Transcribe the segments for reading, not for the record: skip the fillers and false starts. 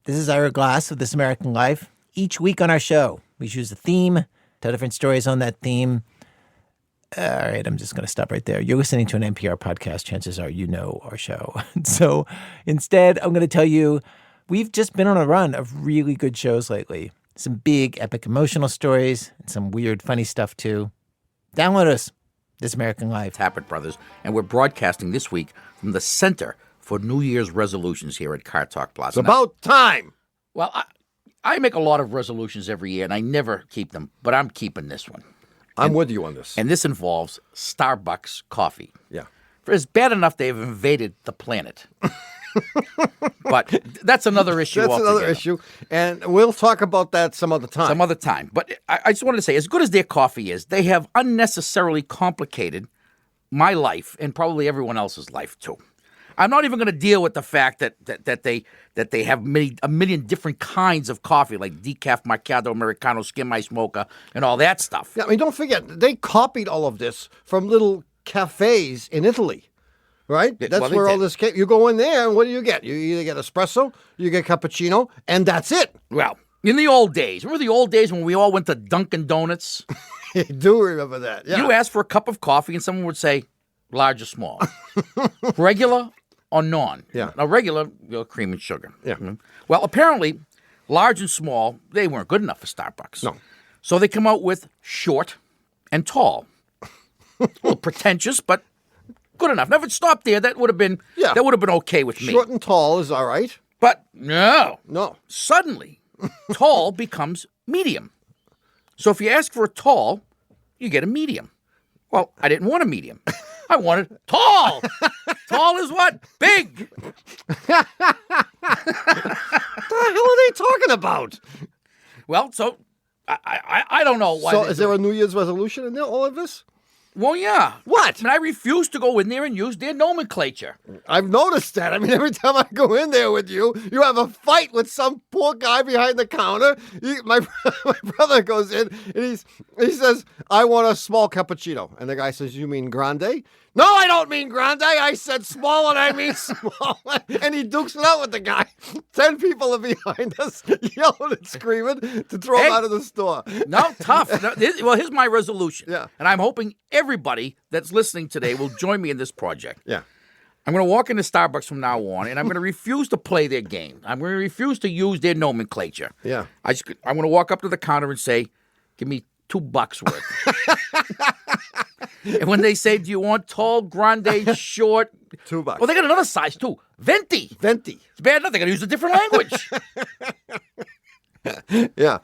This is Ira Glass of This American Life. Each week on our show, we choose a theme, tell different stories on that theme. All right, I'm just going to stop right there. You're listening to an NPR podcast. Chances are you know our show. So instead, I'm going to tell you, we've just been on a run of really good shows lately. Some big, epic, emotional stories, and some weird, funny stuff, too. Download us, This American Life. Tappert Brothers, and we're broadcasting this week from the Center for New Year's Resolutions here at Car Talk Plaza. It's about time. Well, I make a lot of resolutions every year, and I never keep them, but I'm keeping this one. I'm with you on this. And this involves Starbucks coffee. Yeah. It's bad enough they've invaded the planet. But that's another issue altogether. Another issue, and we'll talk about that some other time. But I just wanted to say, as good as their coffee is, they have unnecessarily complicated my life and probably everyone else's life, too. I'm not even going to deal with the fact that they have a million different kinds of coffee, like decaf, macchiato, americano, skim ice mocha, and all that stuff. Yeah, I mean, don't forget, they copied all of this from little cafes in Italy, right? That's where all this came. You go in there, and what do you get? You either get espresso, you get cappuccino, and that's it. Well, in the old days, remember the old days when we all went to Dunkin' Donuts? I do remember that, yeah. You asked for a cup of coffee, and someone would say, large or small? Regular or non? Yeah. Now, regular, cream and sugar. Yeah. Mm-hmm. Well, apparently, large and small, they weren't good enough for Starbucks. No. So they come out with short and tall. A little pretentious, but good enough. Now, if it stopped there, that would have been okay with me. Short and tall is all right. But no. Suddenly, tall becomes medium. So if you ask for a tall, you get a medium. Well, I didn't want a medium. I wanted tall. Tall is what? Big. What the hell are they talking about? Well, so I don't know why. So is there a New Year's resolution in there, all of this? Well, yeah. What? I refuse to go in there and use their nomenclature. I've noticed that. I mean, every time I go in there with you, you have a fight with some poor guy behind the counter. My brother goes in and he says, I want a small cappuccino. And the guy says, you mean grande? No, I don't mean grande. I said small and I mean small. And he dukes it out with the guy. 10 people are behind us yelling and screaming to throw him out of the store. No, tough. Well, here's my resolution. Yeah. And I'm hoping everybody that's listening today will join me in this project. Yeah. I'm going to walk into Starbucks from now on, and I'm going to refuse to play their game. I'm going to refuse to use their nomenclature. Yeah. I'm going to walk up to the counter and say, give me $2 worth. And when they say, do you want tall, grande, short? $2. Well, they got another size, too. Venti. It's bad enough. They're going to use a different language. Yeah.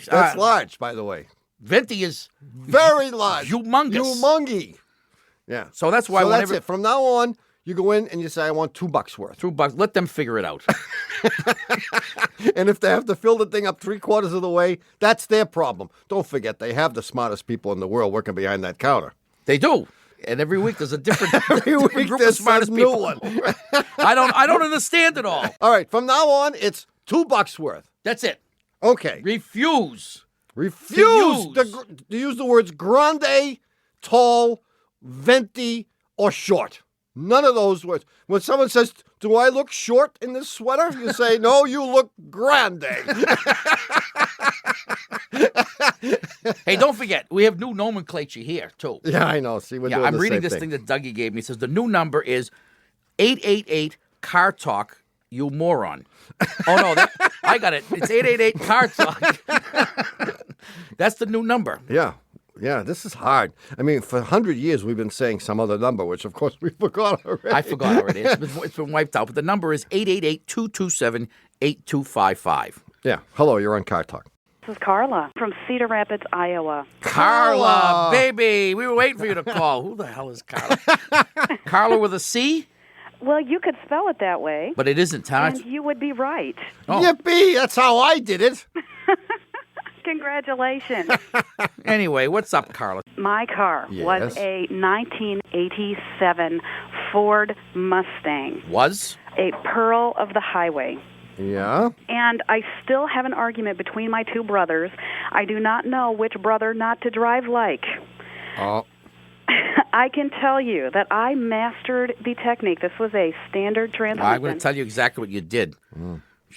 That's large, by the way. Venti is very large. Humongous. Yeah. So that's why that's it. From now on, you go in and you say, I want $2 worth. $2. Let them figure it out. And if they have to fill the thing up 3/4 of the way, that's their problem. Don't forget, they have the smartest people in the world working behind that counter. They do. And every week there's a different group of there's smartest some people. new one. I don't understand it all. All right, from now on, it's $2 worth. That's it. Okay. Refuse to use the words grande, tall, venti, or short. None of those words. When someone says, do I look short in this sweater? You say, no, you look grande. Hey, don't forget, we have new nomenclature here, too. Yeah, I know. See, I'm reading this thing that Dougie gave me. It says the new number is 888 Car Talk, you moron. Oh, no, I got it. It's 888 Car Talk. That's the new number. Yeah, this is hard. I mean, for 100 years, we've been saying some other number, which, of course, we forgot already. I forgot already. It's been wiped out. But the number is 888-227-8255. Yeah. Hello, you're on Car Talk. This is Carla from Cedar Rapids, Iowa. Carla, baby. We were waiting for you to call. Who the hell is Carla? Carla with a C? Well, you could spell it that way. But it isn't, huh? And you would be right. Oh. Yippee! That's how I did it. Congratulations. Anyway, what's up, Carla? My car was a 1987 Ford Mustang. Was? A pearl of the highway. Yeah? And I still have an argument between my two brothers. I do not know which brother not to drive like. Oh. I can tell you that I mastered the technique. This was a standard transmission. I'm going to tell you exactly what you did.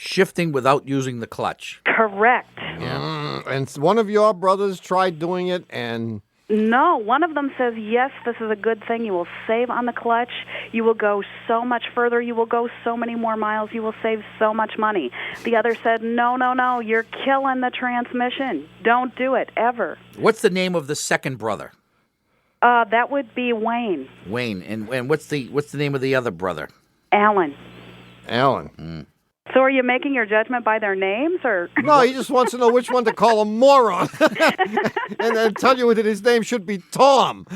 Shifting without using the clutch. Correct. And one of your brothers tried doing it, and No, one of them says, yes, this is a good thing. You will save on the clutch. You will go so much further. You will go so many more miles. You will save so much money. The other said, no, you're killing the transmission. Don't do it, ever. What's the name of the second brother? That would be Wayne. Wayne. And what's the name of the other brother? Alan. Alan. So are you making your judgment by their names, or? No, he just wants to know which one to call a moron. And then tell you that his name should be Tom.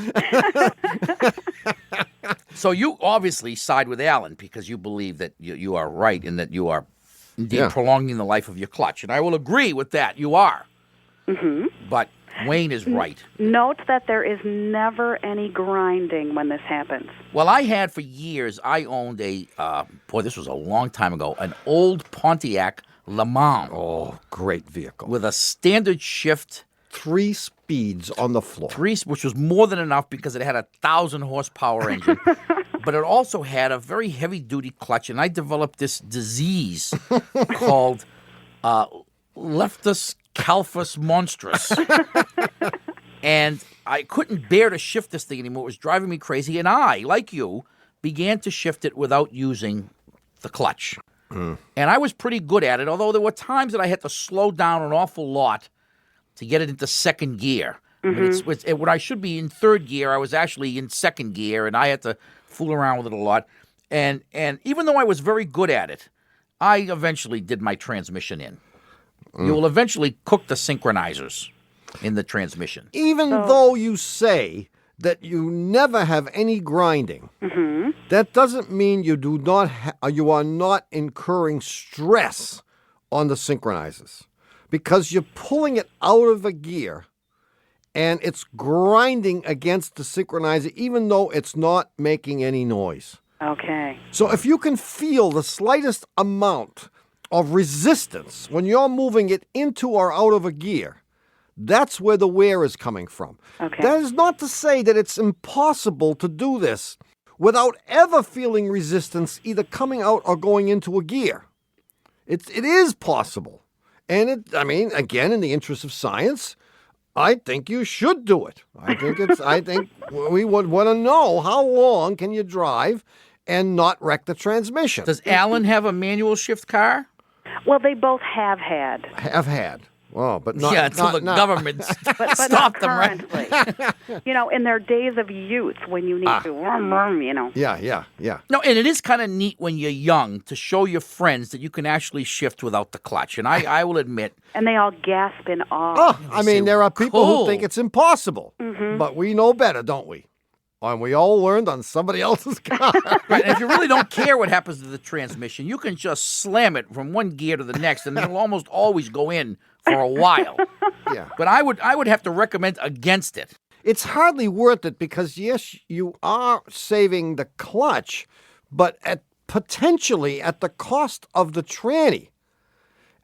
So you obviously side with Alan because you believe that you are right and that you are indeed prolonging the life of your clutch. And I will agree with that. You are. Mm-hmm. But Wayne is right. Note that there is never any grinding when this happens. Well, I had for years, I owned this was a long time ago, an old Pontiac Le Mans. Oh, great vehicle. With a standard shift. 3 speeds on the floor. Which was more than enough because it had a 1,000-horsepower engine. But it also had a very heavy-duty clutch, and I developed this disease called Leftus Calphus Monstrous. And I couldn't bear to shift this thing anymore. It was driving me crazy. And I, like you, began to shift it without using the clutch. And I was pretty good at it, although there were times that I had to slow down an awful lot to get it into second gear. Mm-hmm. I mean, when I should be in third gear, I was actually in second gear, and I had to fool around with it a lot. And even though I was very good at it, I eventually did my transmission in. You will eventually cook the synchronizers in the transmission. Even though you say that you never have any grinding, that doesn't mean you do not you are not incurring stress on the synchronizers, because you're pulling it out of a gear and it's grinding against the synchronizer even though it's not making any noise. Okay. So if you can feel the slightest amount of resistance when you're moving it into or out of a gear, that's where the wear is coming from. Okay. That is not to say that it's impossible to do this without ever feeling resistance either coming out or going into a gear. It is possible. And again, in the interest of science, I think you should do it. I think we would want to know how long can you drive and not wreck the transmission. Does Alan have a manual shift car? Well, they both have had. Have had. Well, but not until the government But stopped not them, right? currently. In their days of youth when you need to, Yeah. No, and it is kind of neat when you're young to show your friends that you can actually shift without the clutch. And I will admit. And they all gasp in awe. Oh, there are people who think it's impossible. But we know better, don't we? And we all learned on somebody else's car. Right, and if you really don't care what happens to the transmission, you can just slam it from one gear to the next, and it'll almost always go in for a while. Yeah. But I would have to recommend against it. It's hardly worth it because, yes, you are saving the clutch, but potentially at the cost of the tranny.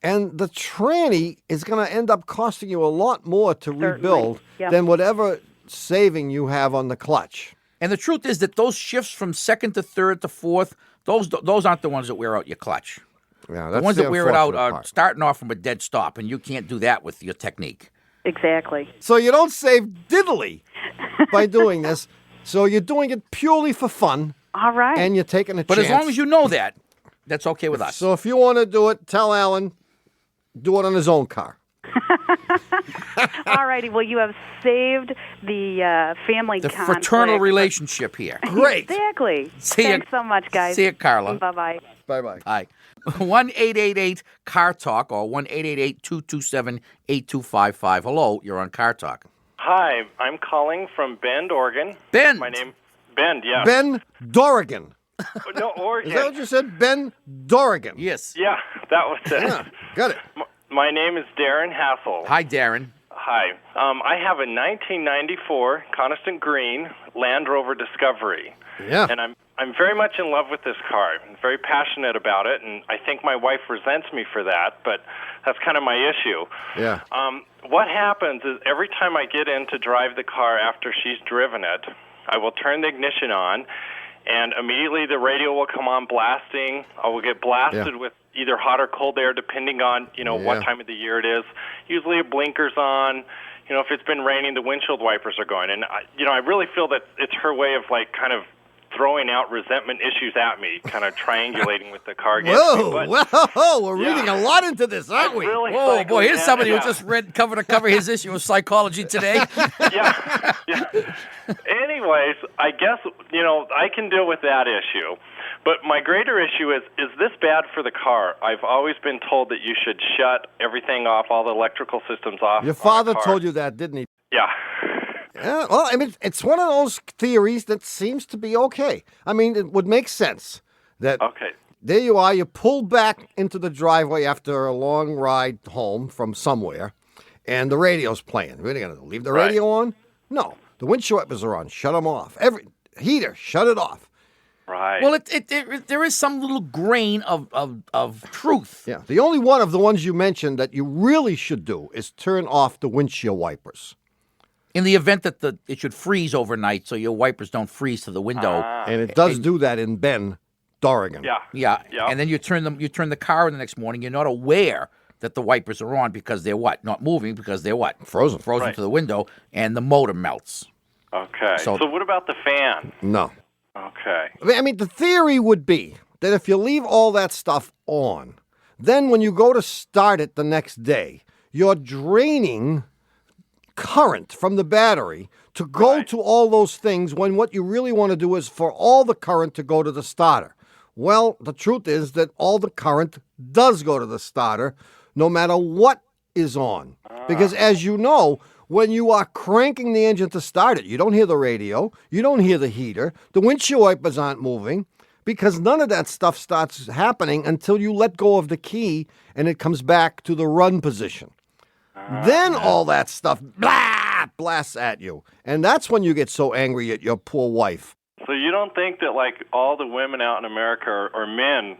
And the tranny is going to end up costing you a lot more to rebuild than whatever saving you have on the clutch. And the truth is that those shifts from second to third to fourth, those aren't the ones that wear out your clutch. Yeah, that's the ones that wear it out unfortunate are part. starting off from a dead stop, and you can't do that with your technique. Exactly. So you don't save diddly by doing this. So you're doing it purely for fun. All right. And you're taking a But chance. as long as you know that, that's okay with us. So if you want to do it, tell Alan, do it on his own car. All righty. Well, you have saved the family the conflict. fraternal relationship here. Great. Exactly. See ya. Thanks so much, guys. See you, Carla. Bye-bye. Bye-bye. Hi. 1-888-CAR-TALK or 1-888-227-8255. Hello, you're on Car Talk. Hi, I'm calling from Bend, Oregon. Ben. My name, Bend, yes. Ben Dorrigan. No, Oregon. Is that what you said? Ben Dorrigan. Yes. Yeah, that was it. Yeah, got it. My name is Darren Hassel. Hi, Darren. Hi. I have a 1994 Coniston Green Land Rover Discovery. Yeah. And I'm very much in love with this car. I'm very passionate about it, and I think my wife resents me for that, but that's kind of my issue. Yeah. What happens is every time I get in to drive the car after she's driven it, I will turn the ignition on, and immediately the radio will come on blasting. I will get blasted with either hot or cold air, depending on, what time of the year it is. Usually a blinker's on. If it's been raining, the windshield wipers are going. And, I really feel that it's her way of, kind of throwing out resentment issues at me, kind of triangulating with the car against me. Whoa, we're reading a lot into this, aren't we? Really Oh, boy, here's somebody who just read cover to cover his issue of Psychology Today. Yeah. Anyways, I guess, I can deal with that issue. But my greater issue is this bad for the car? I've always been told that you should shut everything off, all the electrical systems off. Your father told you that, didn't he? Yeah. Yeah, well, I mean, it's one of those theories that seems to be okay. I mean, it would make sense that there you are, you pull back into the driveway after a long ride home from somewhere, and the radio's playing. Are you going to leave the radio on? No. The windshield wipers are on. Shut them off. Every heater, shut it off. Right. Well, there is some little grain of truth. Yeah. The only one of the ones you mentioned that you really should do is turn off the windshield wipers. In the event that it should freeze overnight, so your wipers don't freeze to the window. And it does do that in Bend, Oregon. Yeah. And then you turn the car in the next morning. You're not aware that the wipers are on because they're what? Not moving because they're what? Frozen to the window, and the motor melts. Okay. So what about the fan? No. Okay. I mean, the theory would be that if you leave all that stuff on, then when you go to start it the next day, you're draining current from the battery to go to all those things when what you really want to do is for all the current to go to the starter. Well, the truth is that all the current does go to the starter no matter what is on. Because as you know, when you are cranking the engine to start it, you don't hear the radio, you don't hear the heater, the windshield wipers aren't moving, because none of that stuff starts happening until you let go of the key and it comes back to the run position. Then all that stuff blasts at you. And that's when you get so angry at your poor wife. So you don't think that, all the women out in America or men,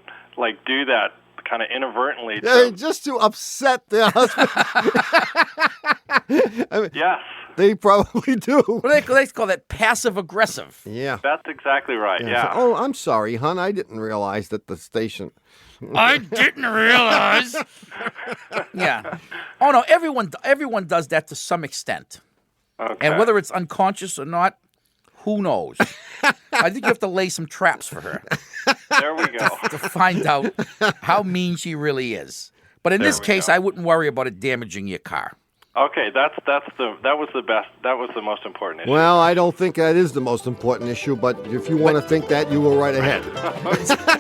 do that kind of inadvertently? Just to upset their husband. I mean, yes. They probably do. Well, they call that passive-aggressive. Yeah. That's exactly right, yeah. So, I'm sorry, hon. I didn't realize that the station... I didn't realize. Yeah. Oh, no, everyone does that to some extent. Okay. And whether it's unconscious or not, who knows? I think you have to lay some traps for her. There we go. To find out how mean she really is. But in this case, I wouldn't worry about it damaging your car. Okay, that was the best. That was the most important issue. Well, I don't think that is the most important issue, but if you want to think that, you go right ahead.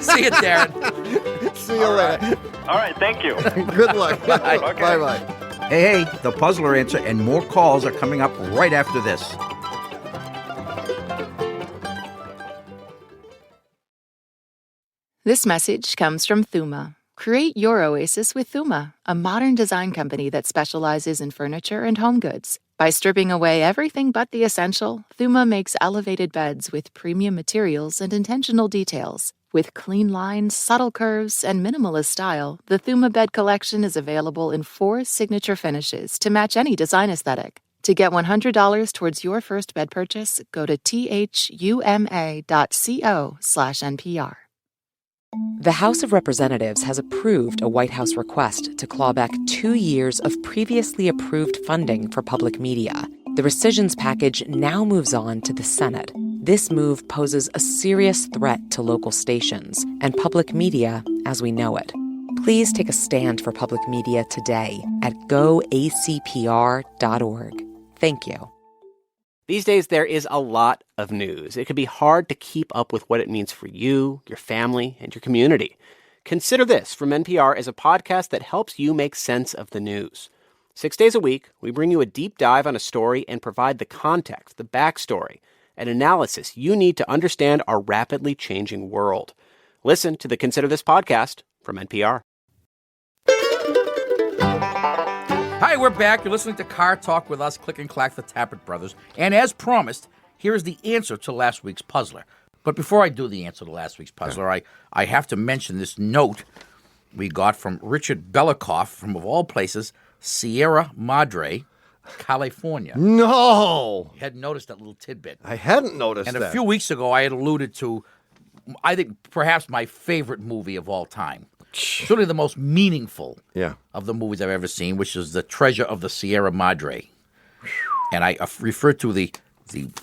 See you, Darren. See you later. All right, thank you. Good luck. Bye. Okay. Bye-bye. Hey, the puzzler answer and more calls are coming up right after this. This message comes from Thuma. Create your oasis with Thuma, a modern design company that specializes in furniture and home goods. By stripping away everything but the essential, Thuma makes elevated beds with premium materials and intentional details. With clean lines, subtle curves, and minimalist style, the Thuma bed collection is available in 4 signature finishes to match any design aesthetic. To get $100 towards your first bed purchase, go to thuma.co/NPR. The House of Representatives has approved a White House request to claw back 2 years of previously approved funding for public media. The rescissions package now moves on to the Senate. This move poses a serious threat to local stations and public media as we know it. Please take a stand for public media today at goacpr.org. Thank you. These days, there is a lot of news. It can be hard to keep up with what it means for you, your family, and your community. Consider This from NPR as a podcast that helps you make sense of the news. 6 days a week, we bring you a deep dive on a story and provide the context, the backstory, and analysis you need to understand our rapidly changing world. Listen to the Consider This podcast from NPR. Hi, we're back. You're listening to Car Talk with us, Click and Clack, the Tappert Brothers. And as promised, here is the answer to last week's puzzler. But before I do the answer to last week's puzzler, I have to mention this note we got from Richard Belikoff from, of all places, Sierra Madre, California. No! You hadn't noticed that little tidbit. I hadn't noticed And that. a few weeks ago, I had alluded to, I think, perhaps my favorite movie of all time. certainly the most meaningful Yeah. of the movies I've ever seen, which is The Treasure of the Sierra Madre. And I refer to the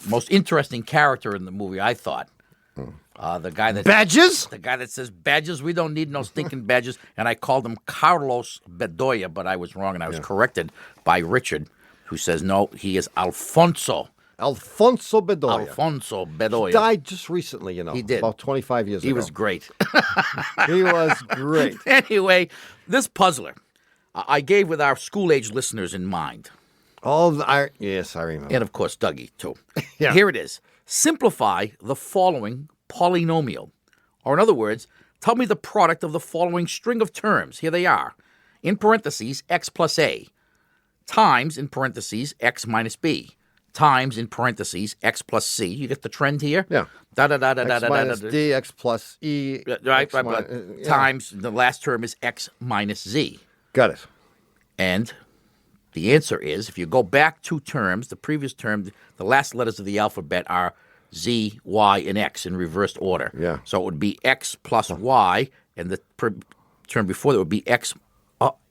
most interesting character in the movie, I thought. The guy that Badges? The guy that says, badges, we don't need no stinking badges. And I called him Carlos Bedoya, but I was wrong, and I was corrected by Richard, who says, no, he is Alfonso. Alfonso Bedoya. Alfonso Bedoya. He died just recently, He did. About 25 years ago. He was great. He was great. Anyway, this puzzler I gave with our school-age listeners in mind. Yes, I remember. And, of course, Dougie, too. Yeah. Here it is. Simplify the following polynomial. Or, in other words, tell me the product of the following string of terms. Here they are. In parentheses, x plus a, times, in parentheses, x minus b, times, in parentheses, x plus c. You get the trend here? Yeah. Da-da-da-da-da-da-da. X minus D, X plus E. Right. Yeah. Times, the last term is x minus z. Got it. And the answer is, if you go back 2 terms, the previous term, the last letters of the alphabet are Z, Y, and X in reversed order. Yeah. So it would be X plus Y, and the term before that would be X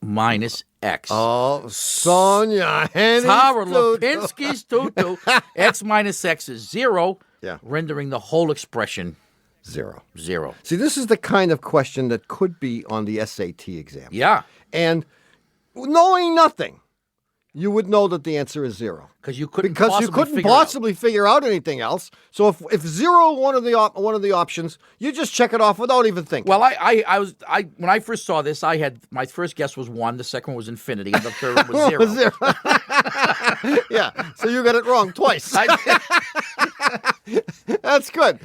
minus X. Oh, Sonia Henny's Tara tutu. Lipinski's tutu. X minus X is 0, Yeah. rendering the whole expression 0. 0. See, this is the kind of question that could be on the SAT exam. Yeah, And knowing nothing, you would know that the answer is 0. because you couldn't Because possibly you couldn't figure it out. possibly figure out anything else. So if 0 one of the options, you just check it off without even thinking. Well, when I first saw this, my first guess was 1, the second one was infinity, and the third one was 0. 0. Yeah, so you got it wrong twice. That's good.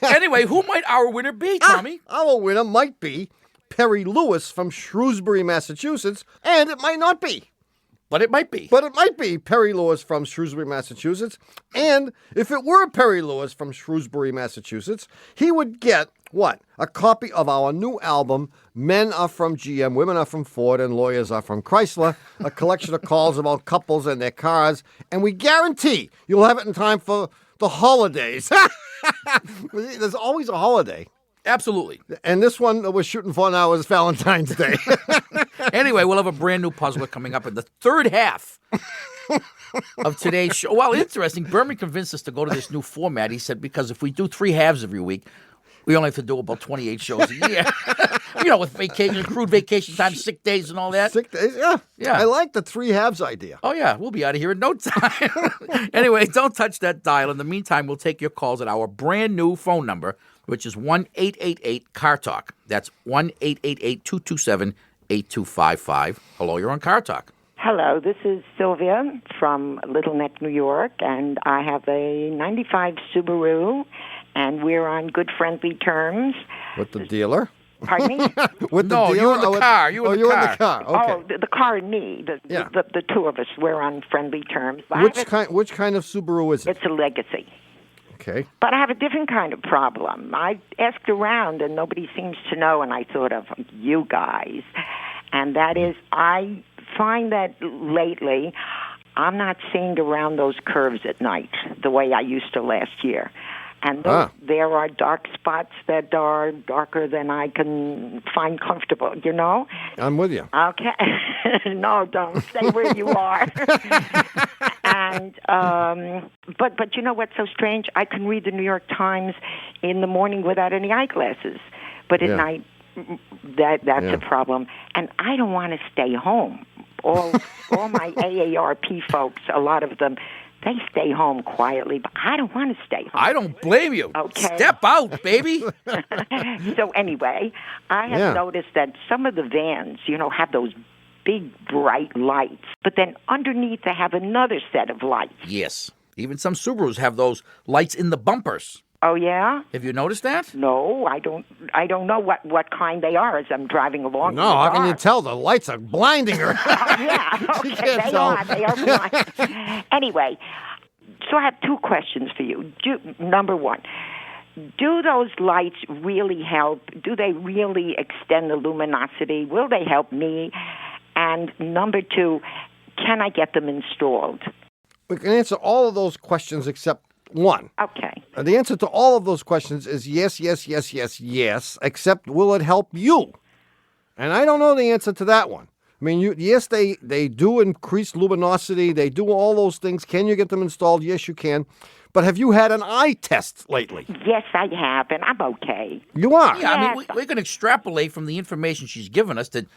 Anyway, who might our winner be, Tommy? Our winner might be Perry Lewis from Shrewsbury, Massachusetts, and it might not be. But it might be. But it might be Perry Lewis from Shrewsbury, Massachusetts. And if it were Perry Lewis from Shrewsbury, Massachusetts, he would get, what? A copy of our new album, Men Are From GM, Women Are From Ford, and Lawyers Are From Chrysler, a collection of calls about couples and their cars. And we guarantee you'll have it in time for the holidays. There's always a holiday. Absolutely. And this one that we're shooting for now is Valentine's Day. Anyway, we'll have a brand new puzzler coming up in the third half of today's show. Well, interesting. Berman convinced us to go to this new format. He said, because if we do 3 halves every week, we only have to do about 28 shows a year. With vacation, accrued vacation time, sick days and all that. Sick days, yeah. Yeah. I like the 3 halves idea. Oh, yeah. We'll be out of here in no time. Anyway, don't touch that dial. In the meantime, we'll take your calls at our brand new phone number, which is 1-888-CAR-TALK. That's 1-888-227-8255. Hello, you're on Car Talk. Hello, this is Sylvia from Little Neck, New York, and I have a 95 Subaru, and we're on good, friendly terms. With the dealer? Pardon me? With the No, dealer? you in the car. You in the you're car. in the car. Okay. Oh, the car and me, Yeah. the 2 of us, we're on friendly terms. But Which kind of Subaru is it? It's a Legacy. Okay. But I have a different kind of problem. I asked around, and nobody seems to know, and I thought of you guys. And that is, I find that lately I'm not seeing around those curves at night the way I used to last year. And there are dark spots that are darker than I can find comfortable, I'm with you. Okay. No, don't. Stay where you are. And but you know what's so strange? I can read the New York Times in the morning without any eyeglasses. But at night, that's a problem. And I don't want to stay home. All my AARP folks, a lot of them, they stay home quietly, but I don't want to stay home. I don't blame you. Okay. Step out, baby. So anyway, I have noticed that some of the vans, have those big, bright lights, but then underneath they have another set of lights. Yes. Even some Subarus have those lights in the bumpers. Oh, yeah? Have you noticed that? No, I don't know what kind they are as I'm driving along. No, how can you tell? The lights are blinding her. Yeah, She okay, can't they tell. are blind. Anyway, so I have 2 questions for you. Number 1, do those lights really help? Do they really extend the luminosity? Will they help me? And number 2, can I get them installed? We can answer all of those questions except one. Okay. The answer to all of those questions is yes, yes, yes, yes, yes, except will it help you? And I don't know the answer to that one. I mean, yes, they do increase luminosity. They do all those things. Can you get them installed? Yes, you can. But have you had an eye test lately? Yes, I have, and I'm okay. You are? Yeah, I mean, we can extrapolate from the information she's given us that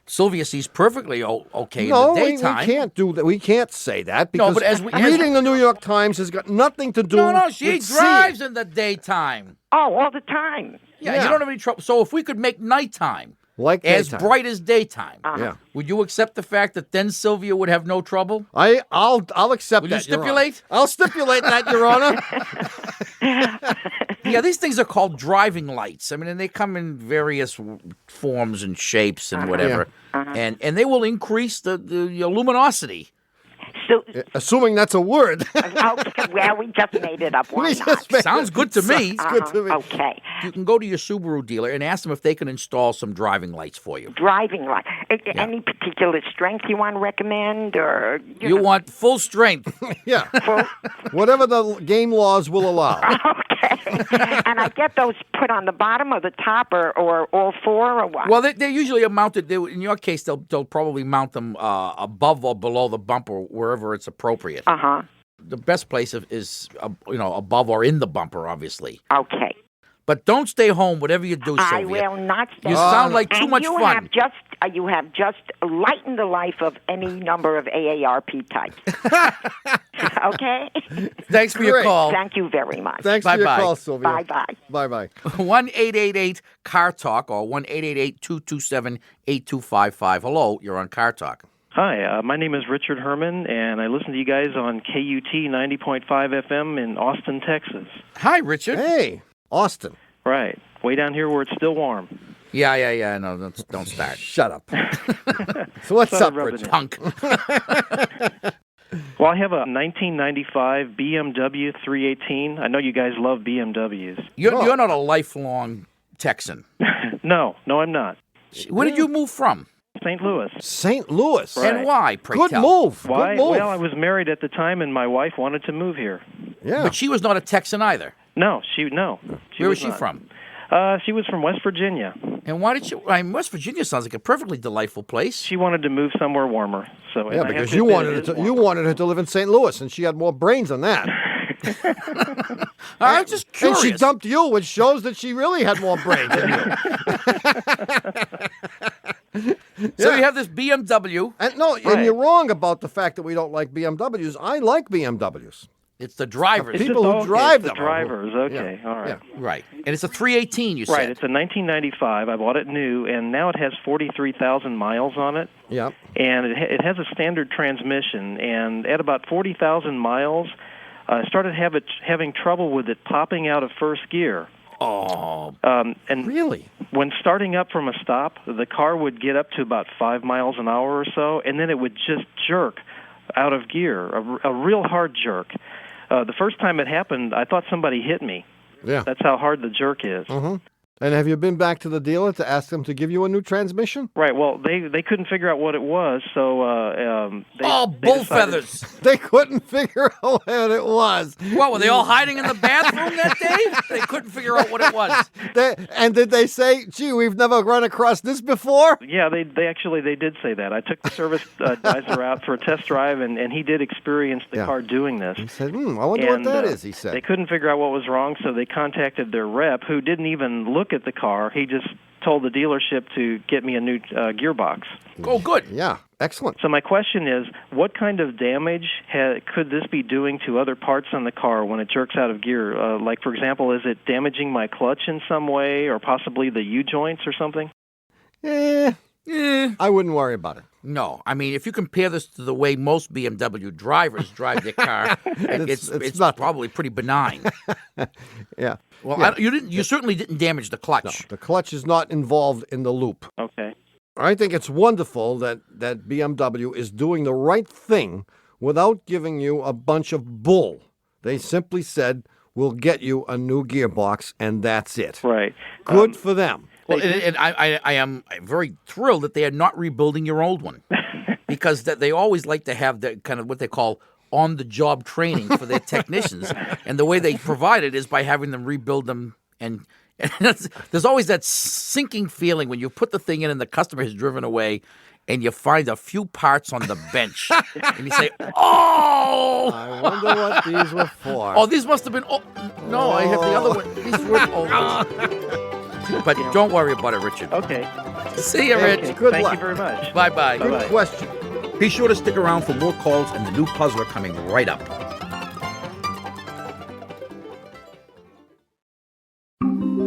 Sylvia sees perfectly okay in the daytime. We can't do that. We can't say that because but reading the New York Times has got nothing to do No, she with drives seeing. in the daytime. Oh, all the time. Yeah, you don't have any trouble. So if we could make nighttime like as daytime. bright as daytime, Yeah. would you accept the fact that then Sylvia would have no trouble? I'll accept Will that. you stipulate? Your Honor. I'll stipulate that, Your Honor. Yeah, these things are called driving lights. I mean, and they come in various forms and shapes and whatever, and they will increase the luminosity. So, Assuming that's a word. well, we just made it up. Why not? Sounds good to me. Good to me. Okay. You can go to your Subaru dealer and ask them if they can install some driving lights for you. Driving light. Any particular strength you want to recommend, or You want full strength. Yeah. Whatever the game laws will allow. Okay. And I get those put on the bottom or the top, or all four, or what? Well, they're usually mounted. In your case, they'll probably mount them above or below the bumper, wherever it's appropriate. The best place is above or in the bumper, obviously. Okay. But don't stay home, whatever you do, Sylvia. I will not stay. You sound like too much fun. You have just lightened the life of any number of AARP types. Okay? Thanks for your call. Thank you very much. Thanks for your call, Sylvia. Bye-bye. Bye-bye. 1-888-CAR-TALK or 1-888-227-8255. Hello, you're on Car Talk. Hi, my name is Richard Herman, and I listen to you guys on KUT 90.5 FM in Austin, Texas. Hi, Richard. Hey, Austin. Right. Way down here where it's still warm. Yeah. No, don't start. Shut up. So what's up, Richard? Punk. Well, I have a 1995 BMW 318. I know you guys love BMWs. You're not a lifelong Texan. No, I'm not. Where did you move from? St. Louis. St. Louis. Right. And why, pray Good tell? move. Why? Good move. Well, I was married at the time, and my wife wanted to move here. Yeah. But she was not a Texan either. No. Where was she not. from? She was from West Virginia. And why did she? West Virginia sounds like a perfectly delightful place. She wanted to move somewhere warmer. So Yeah, because you wanted her to live in St. Louis, and she had more brains than that. I'm just curious. And she dumped you, which shows that she really had more brains than you. So you have this BMW. And you're wrong about the fact that we don't like BMWs. I like BMWs. It's the drivers. People who drive them. The drivers, okay, all right. Yeah. Right. And it's a 318, you said. Right, it's a 1995. I bought it new, and now it has 43,000 miles on it. Yeah. And it has a standard transmission, and at about 40,000 miles, I started having trouble with it popping out of first gear. Oh. And really? When starting up from a stop, the car would get up to about 5 miles an hour or so, and then it would just jerk out of gear, a real hard jerk. The first time it happened, I thought somebody hit me. Yeah. That's how hard the jerk is. Mm-hmm. And have you been back to the dealer to ask them to give you a new transmission? Right. Well, they couldn't figure out what it was, so bull feathers! They couldn't figure out what it was. What, were they all hiding in the bathroom that day? They couldn't figure out what it was. And did they say, "Gee, we've never run across this before"? Yeah, they did say that. I took the service advisor out for a test drive, and he did experience the car doing this. He said, I wonder what that is, he said. They couldn't figure out what was wrong, so they contacted their rep, who didn't even look at the car. He just told the dealership to get me a new gearbox. Oh, good. Yeah, excellent. So my question is, what kind of damage could this be doing to other parts on the car when it jerks out of gear? Like, for example, is it damaging my clutch in some way, or possibly the U-joints or something? I wouldn't worry about it. No, I mean, if you compare this to the way most BMW drivers drive their car, it's probably pretty benign. Yeah. Well, yeah. You certainly didn't damage the clutch. No, the clutch is not involved in the loop. Okay. I think it's wonderful that BMW is doing the right thing without giving you a bunch of bull. They simply said, "We'll get you a new gearbox," and that's it. Right. Good for them. Well, and I am very thrilled that they are not rebuilding your old one, because they always like to have the kind of what they call on-the-job training for their technicians, and the way they provide it is by having them rebuild them and And there's always that sinking feeling when you put the thing in and the customer has driven away and you find a few parts on the bench. And you say, oh! I wonder what these were for. Oh, these must have been... Oh, no, I have the other one. These were... Oh. But don't worry about it, Richard. Okay. See you, Rich. Okay. Good Thank luck. you very much. Bye-bye. Good Bye-bye. question. Be sure to stick around for more calls and the new puzzler coming right up.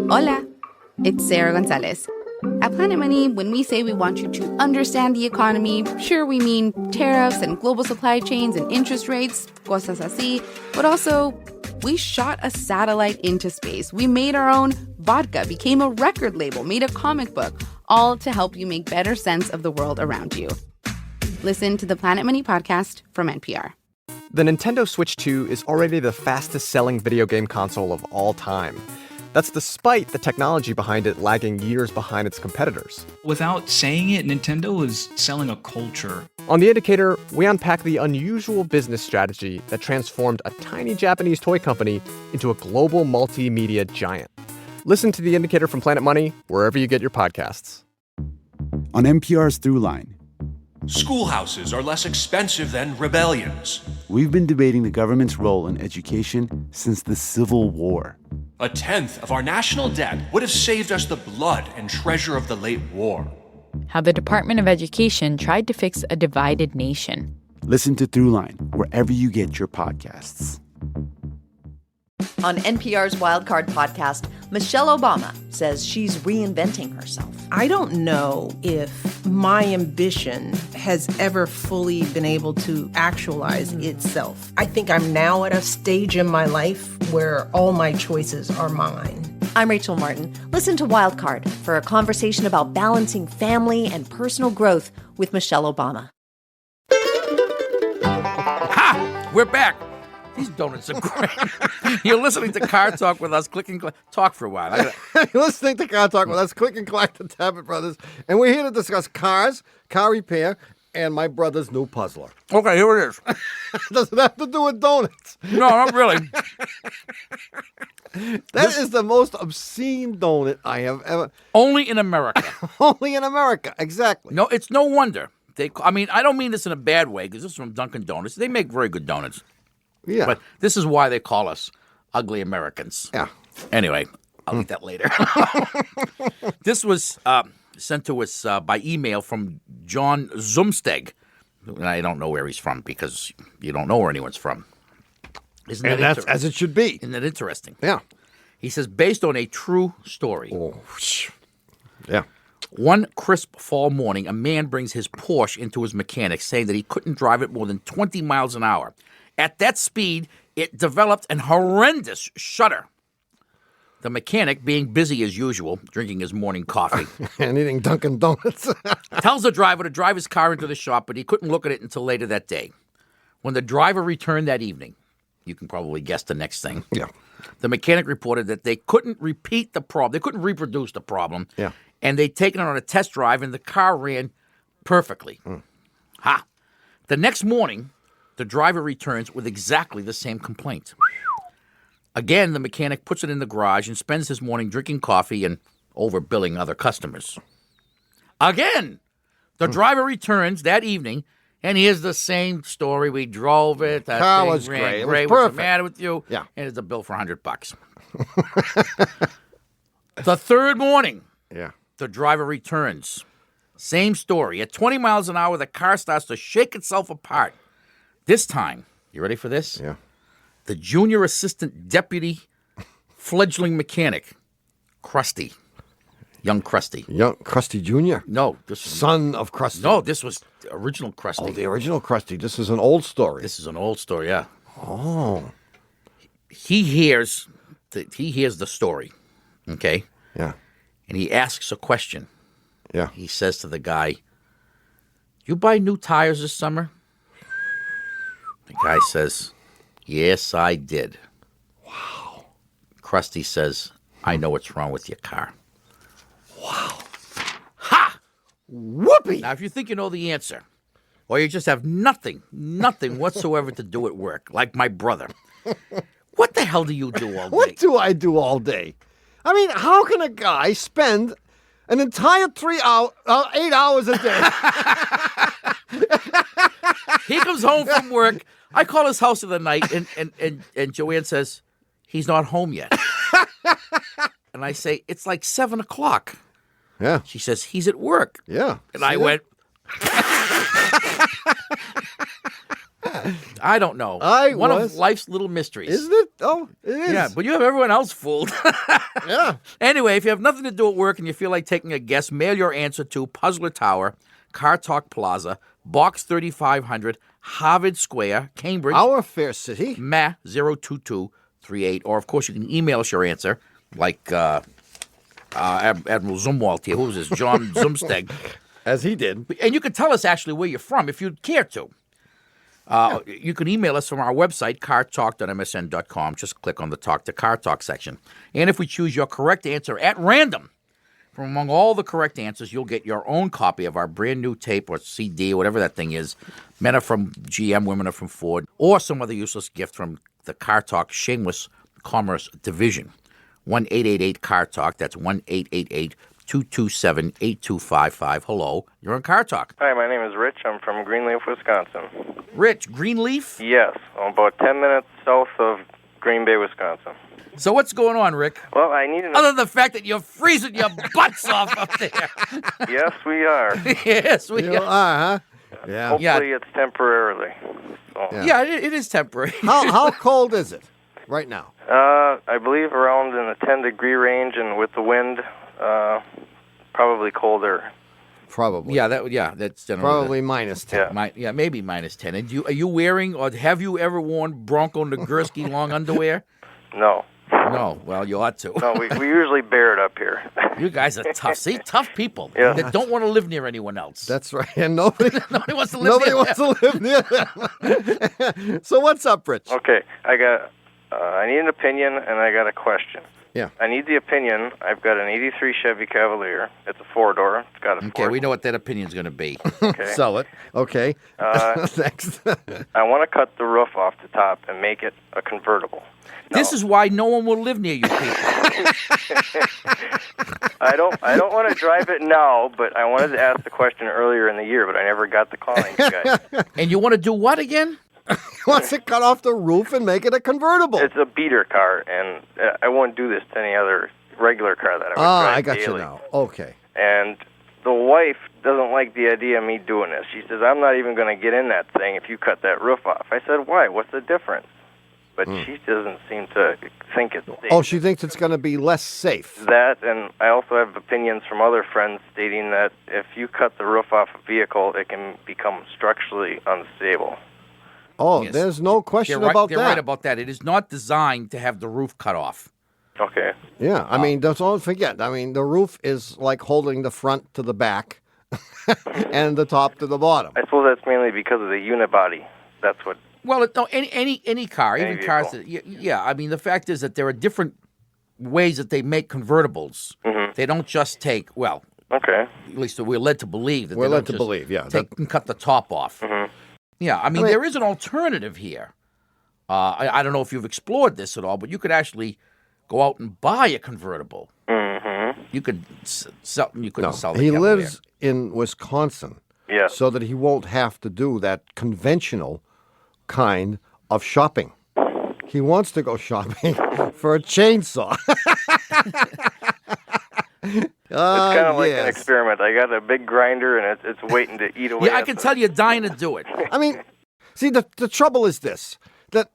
Hola, it's Sarah Gonzalez. At Planet Money, when we say we want you to understand the economy, sure, we mean tariffs and global supply chains and interest rates, cosas así, but also we shot a satellite into space. We made our own vodka, became a record label, made a comic book, all to help you make better sense of the world around you. Listen to the Planet Money podcast from NPR. The Nintendo Switch 2 is already the fastest-selling video game console of all time. That's despite the technology behind it lagging years behind its competitors. Without saying it, Nintendo is selling a culture. On The Indicator, we unpack the unusual business strategy that transformed a tiny Japanese toy company into a global multimedia giant. Listen to The Indicator from Planet Money wherever you get your podcasts. On NPR's Throughline, schoolhouses are less expensive than rebellions. We've been debating the government's role in education since the Civil War. 1/10 of our national debt would have saved us the blood and treasure of the late war. How the Department of Education tried to fix a divided nation. Listen to Throughline wherever you get your podcasts. On NPR's Wildcard podcast, Michelle Obama says she's reinventing herself. I don't know if my ambition has ever fully been able to actualize itself. I think I'm now at a stage in my life where all my choices are mine. I'm Rachel Martin. Listen to Wildcard for a conversation about balancing family and personal growth with Michelle Obama. Ha! We're back. These donuts are great. You're listening to Car Talk with us. Click and talk for a while. You're listening to Car Talk with us. Click and collect the Tappet Brothers. And we're here to discuss cars, car repair, and my brother's new puzzler. Okay, here it is. Does it have to do with donuts? No, not really. That is the most obscene donut I have ever... Only in America. Only in America, exactly. No, it's no wonder. I don't mean this in a bad way, because this is from Dunkin' Donuts. They make very good donuts. Yeah. But this is why they call us ugly Americans. Yeah. Anyway, I'll eat that later. This was sent to us by email from John Zumsteg. And I don't know where he's from because you don't know where anyone's from. And that's as it should be. Isn't that interesting? Yeah. He says, based on a true story. Oh, yeah. One crisp fall morning, a man brings his Porsche into his mechanic, saying that he couldn't drive it more than 20 miles an hour. At that speed, it developed an horrendous shudder. The mechanic, being busy as usual, drinking his morning coffee. And eating Dunkin' Donuts. Tells the driver to drive his car into the shop, but he couldn't look at it until later that day. When the driver returned that evening, you can probably guess the next thing. Yeah. The mechanic reported that they couldn't repeat the problem. They couldn't reproduce the problem. Yeah. And they'd taken it on a test drive, and the car ran perfectly. Ha! The next morning, the driver returns with exactly the same complaint. Again, the mechanic puts it in the garage and spends his morning drinking coffee and overbilling other customers. Again, the driver returns that evening, and here's the same story. We drove it. That car thing was ran great. It was What's perfect. the matter with you? Yeah. And it's a bill for $100. The third morning, Yeah. the driver returns. Same story. At 20 miles an hour, the car starts to shake itself apart. This time, you ready for this? Yeah. The junior assistant deputy fledgling mechanic, Krusty. Young Krusty. Young Krusty Jr.? No. This was, Son of Krusty. No, this was the original Krusty. Oh, the original Krusty. This is an old story. This is an old story, yeah. Oh. He hears the story, okay? Yeah. And he asks a question. Yeah. He says to the guy, "You buy new tires this summer?" The guy says, "Yes, I did." Wow. Krusty says, "I know what's wrong with your car." Wow. Ha! Whoopee! Now, if you think you know the answer, or you just have nothing whatsoever to do at work, like my brother, what the hell do you do all day? What do I do all day? I mean, how can a guy spend an entire 8 hours a day? He comes home from work. I call his house of the night, and Joanne says, he's not home yet. And I say, it's like 7 o'clock. Yeah. She says, he's at work. Yeah. And I went, I don't know. One of life's little mysteries. Isn't it? Oh, it is. Yeah, but you have everyone else fooled. Yeah. Anyway, if you have nothing to do at work and you feel like taking a guess, mail your answer to Puzzler Tower, Car Talk Plaza, Box 3500, Harvard Square, Cambridge. Our fair city. Ma 02238. Or, of course, you can email us your answer, like Admiral Zumwalt here. Who was this? John Zumsteg. As he did. And you can tell us actually where you're from if you'd care to. You can email us from our website, cartalk.msn.com. Just click on the Talk to Car Talk section. And if we choose your correct answer at random, from among all the correct answers, you'll get your own copy of our brand new tape or CD, whatever that thing is. Men are from GM, women are from Ford, or some other useless gift from the Car Talk Shameless Commerce Division. 1-888-CAR TALK. That's 1-888-227-8255. Hello, you're on Car Talk. Hi, my name is Rich. I'm from Greenleaf, Wisconsin. Rich, Greenleaf? Yes, I'm about 10 minutes south of Green Bay, Wisconsin. So what's going on, Rick? Well, I need Other than the fact that you're freezing your butts off up there. Yes, we are. Yes, we You are, huh? Yeah. Hopefully it's temporarily. So. Yeah, it is temporary. How cold is it right now? I believe around in the 10-degree range, and with the wind, probably colder. Probably. That's generally Probably minus 10. Maybe minus 10. And are you wearing, or have you ever worn Bronco Nagurski long underwear? No. No. Well, you ought to. No, we usually bear it up here. You guys are tough. See, tough people Yeah. that don't want to live near anyone else. That's right. And nobody wants to live near them. So what's up, Rich? Okay, I need an opinion, and I got a question. Yeah. I need the opinion. I've got an 83 Chevy Cavalier. It's a four-door. It's got a Okay, we know what that opinion's going to be. Okay. Sell it. Okay. Next. I want to cut the roof off the top and make it a convertible. This is why no one will live near you people. I don't want to drive it now, but I wanted to ask the question earlier in the year, but I never got the calling, you guys. And you want to do what again? He wants to cut off the roof and make it a convertible. It's a beater car, and I won't do this to any other regular car that I would drive I got daily. you now. Okay. And the wife doesn't like the idea of me doing this. She says, I'm not even going to get in that thing if you cut that roof off. I said, why? What's the difference? But she doesn't seem to think it's safe. Oh, she thinks it's going to be less safe. That, and I also have opinions from other friends stating that if you cut the roof off a vehicle, it can become structurally unstable. Oh, Yes. there's no question They're about right, that. They're right about that. It is not designed to have the roof cut off. Okay. Yeah, I mean, don't forget. I mean, the roof is like holding the front to the back and the top to the bottom. I suppose that's mainly because of the unibody. That's what. Well, no, any car, Any even cars. Yeah, I mean, the fact is that there are different ways that they make convertibles. Mm-hmm. They don't just take, well, okay. At least we're led to believe that We're they led don't to just believe, yeah. take and cut the top off. Mm-hmm. Yeah, I mean, there is an alternative here. I don't know if you've explored this at all, but you could actually go out and buy a convertible. Mm-hmm. You could sell. You couldn't sell the He Cavalier. lives in Wisconsin, Yes. so that he won't have to do that conventional kind of shopping. He wants to go shopping for a chainsaw. It's kind of like an yes. experiment. I got a big grinder, and it's waiting to eat away. Yeah, I at can the- tell you're dying to do it. I mean, see, the trouble is this, that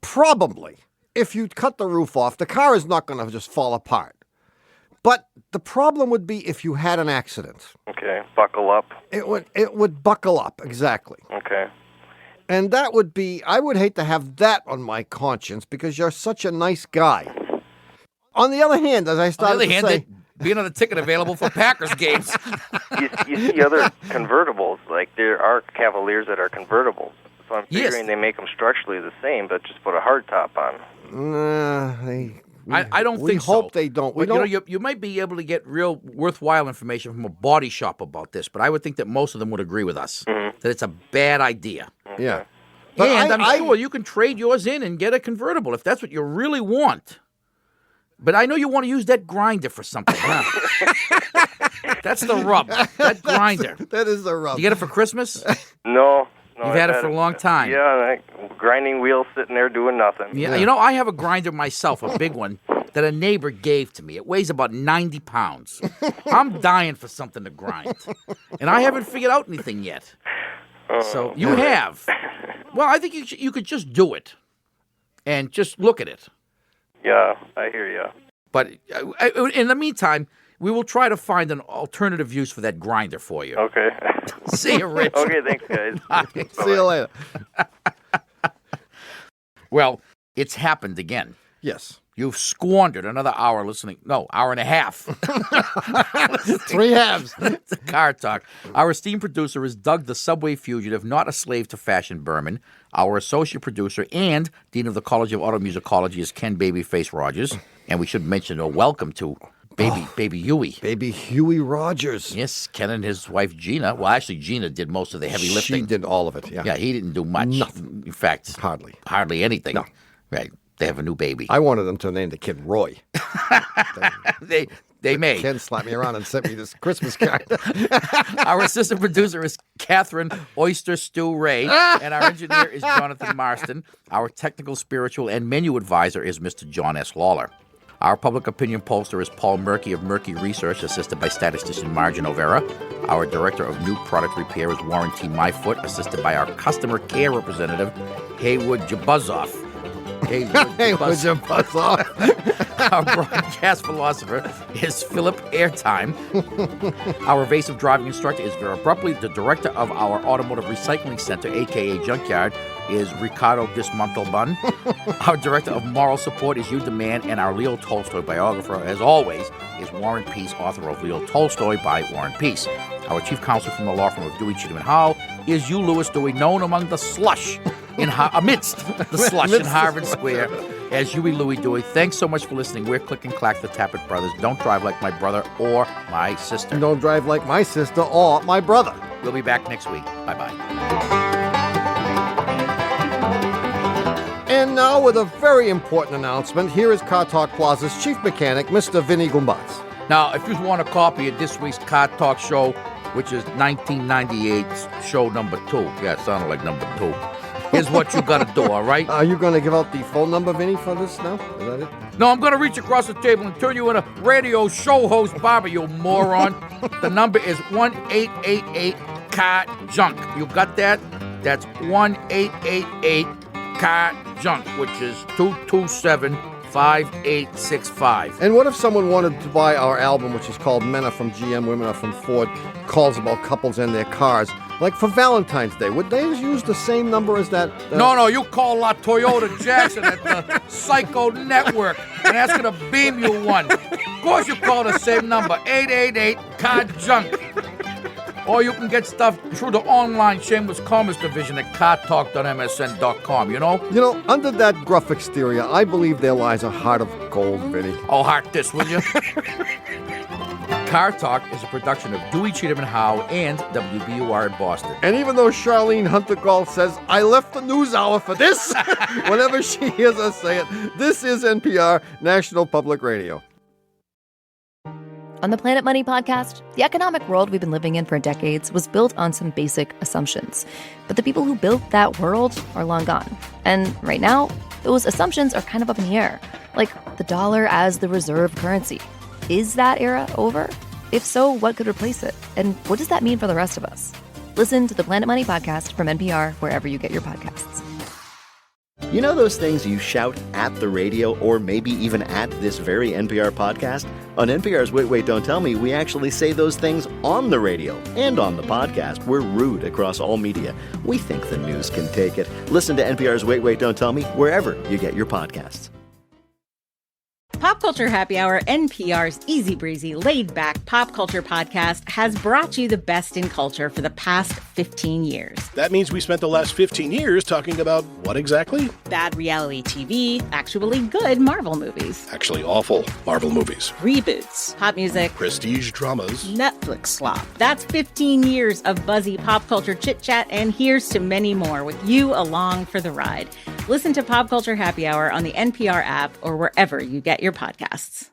probably if you cut the roof off, the car is not going to just fall apart. But the problem would be if you had an accident. Okay, buckle up. It would buckle up, exactly. Okay. And that would be, I would hate to have that on my conscience because you're such a nice guy. On the other hand, as I started to say... being on the ticket available for Packers games. You see other convertibles, like there are Cavaliers that are convertibles. So I'm figuring they make them structurally the same, but just put a hard top on. I don't we think so. hope they don't. We But, don't. you might be able to get real worthwhile information from a body shop about this, but I would think that most of them would agree with us that it's a bad idea. Yeah. But And I'm sure you can trade yours in and get a convertible if that's what you really want. But I know you want to use that grinder for something, huh? That's the rub. That grinder. That is the rub. You get it for Christmas? No. You've had it for a long time. Yeah, grinding wheels sitting there doing nothing. Yeah, you know, I have a grinder myself, a big one, that a neighbor gave to me. It weighs about 90 pounds. I'm dying for something to grind. And I haven't figured out anything yet. So you have. Well, I think you could just do it and just look at it. Yeah, I hear you. But in the meantime, we will try to find an alternative use for that grinder for you. Okay. See you, Rich. Okay, thanks, guys. Bye. See you later. Well, it's happened again. Yes. You've squandered another hour listening. No, hour and a half. 3 halves. To Car Talk. Our esteemed producer is Doug the Subway Fugitive, not a slave to fashion Berman. Our associate producer and Dean of the College of Automusicology is Ken Babyface Rogers. And we should mention a welcome to Baby Huey. Baby Huey Rogers. Yes, Ken and his wife Gina. Well, actually, Gina did most of the heavy lifting. She did all of it, yeah. Yeah, he didn't do much. Nothing. In fact, hardly anything. No. Right. They have a new baby. I wanted them to name the kid Roy. They may. Ken slapped me around and sent me this Christmas card. Our assistant producer is Catherine Oyster Stew Ray, and our engineer is Jonathan Marston. Our technical, spiritual, and menu advisor is Mr. John S. Lawler. Our public opinion pollster is Paul Murky of Murky Research, assisted by statistician Margin O'Vera. Our director of new product repair is Warren T. Myfoot, assisted by our customer care representative, Haywood Jabuzzoff. Haywood Jabuzzoff. Our broadcast philosopher is Philip Airtime. Our evasive driving instructor is Vera Brupley. The director of our automotive recycling center, a.k.a. Junkyard, is Ricardo Dismontalban. Our director of moral support is Hugh DeMann, and our Leo Tolstoy biographer, as always, is Warren Peace, author of Leo Tolstoy by Warren Peace. Our chief counsel from the law firm of Dewey, Cheatham & Howe is Hugh Lewis Dewey, known among the slush amidst the slush in Harvard Square as Huey Louie Dewey. Thanks so much for listening. We're Click and Clack, the Tappet Brothers. Don't drive like my brother or my sister. Don't drive like my sister or my brother. We'll be back next week. Bye-bye. And now, with a very important announcement, here is Car Talk Plaza's chief mechanic, Mr. Vinny Gumbaz. Now, if you want a copy of this week's Car Talk show, which is 1998's show number 2. Yeah, it sounded like number 2. Here's what you got to do, all right? Are you going to give out the phone number, Vinny, for this now? Is that it? No, I'm going to reach across the table and turn you into radio show host Barber, you moron. The number is 1-888-CAR-JUNK. You got that? That's 1-888-CAR-JUNK, which is 227-5865. And what if someone wanted to buy our album, which is called Men Are From GM, Women Are From Ford, calls about couples and their cars, like for Valentine's Day? Would they use the same number as that? No, you call La Toyota Jackson at the Psycho Network and ask her to beam you one. Of course you call the same number, 888-CAR-JUNK. Or you can get stuff through the online shameless commerce division at cartalk.msn.com, you know? You know, under that gruff exterior, I believe there lies a heart of gold, Vinny. Oh, heart this, will you? Car Talk is a production of Dewey, Cheatham & Howe and WBUR in Boston. And even though Charlene Hunter-Gall says, I left the news hour for this, whenever she hears us say it, this is NPR, National Public Radio. On the Planet Money podcast, the economic world we've been living in for decades was built on some basic assumptions. But the people who built that world are long gone. And right now, those assumptions are kind of up in the air. Like the dollar as the reserve currency. Is that era over? If so, what could replace it? And what does that mean for the rest of us? Listen to the Planet Money podcast from NPR wherever you get your podcasts. You know those things you shout at the radio or maybe even at this very NPR podcast? On NPR's Wait, Wait, Don't Tell Me, we actually say those things on the radio and on the podcast. We're rude across all media. We think the news can take it. Listen to NPR's Wait, Wait, Don't Tell Me wherever you get your podcasts. Pop Culture Happy Hour, NPR's easy breezy, laid back pop culture podcast, has brought you the best in culture for the past 15 years. That means we spent the last 15 years talking about what exactly? Bad reality TV, actually good Marvel movies, Actually awful Marvel movies, reboots, pop music, prestige dramas, Netflix slop. That's 15 years of buzzy pop culture chit chat, and here's to many more with you along for the ride. Listen to Pop Culture Happy Hour on the NPR app or wherever you get your podcasts.